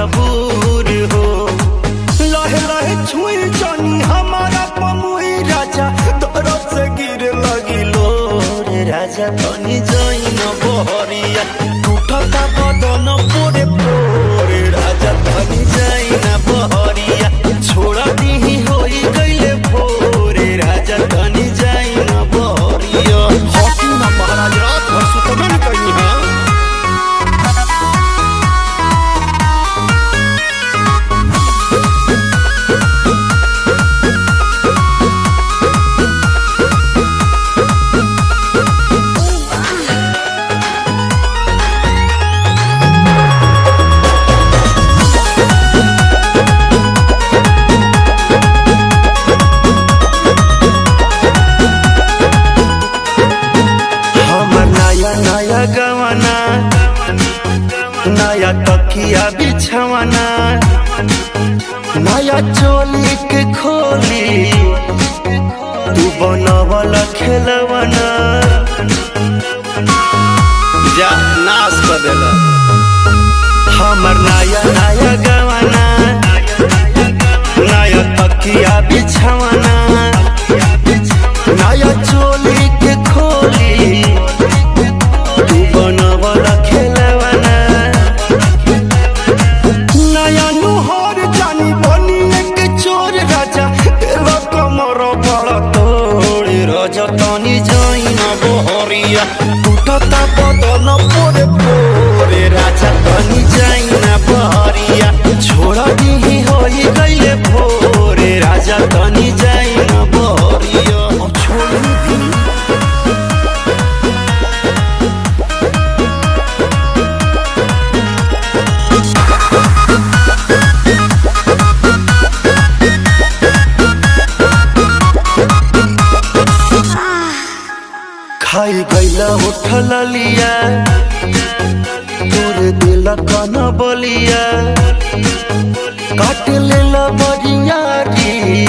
मजबूर हो। लहे लहे छुई जानी हमारा पमुई राजा, तरफ से गिर लगी लो रे राजा तनी जाई न बहरिया, टूटता बदन पोरे पोरे राजा तनी जाई न बहरिया, छोड़ा दीही होई गईले भोरे राजा तनी जाई न बहरिया। हॉकी ना महाराज रात भर सुतमन कहीं है। गवाना नया तकिया बिछवाना, नया चोली के खोली तू बनवल खेलवाना, जा नाश कर देला हमर नया नया गवाना, नया तकिया बिछवाना, नया चोली के खोली बनवल खेलवाना, नया नुहर जानी बनी एक चोर राजा, तेरा कमर बड़ा तोड़ राजा तनी जाई न बहरिया, टूटता बदन पोरे पोरे राजा तनी जाई न बहरिया, छोड़ा दीही होई गईले भोरे राजा तनी जाई न बहरिया। छोड़ दी खाई गईला उठल लिया, तोरे दिल कन बलिया, काट लेला बरियारी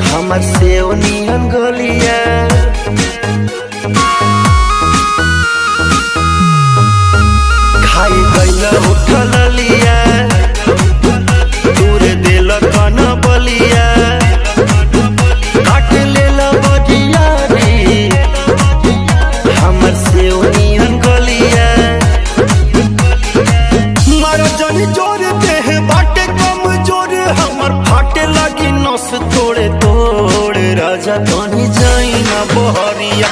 हमर सेव नियन गलिया, खाई गईला उठल लिया, तोरे दिल कन बलिया, काट लेला बरियारी हमर से ओनियन गलिया, मारा जानी जोर देह बाटे कम जोर, हमर फाटे लगी नस तोड़े तोड़ राजा तनी जाई न बहरिया,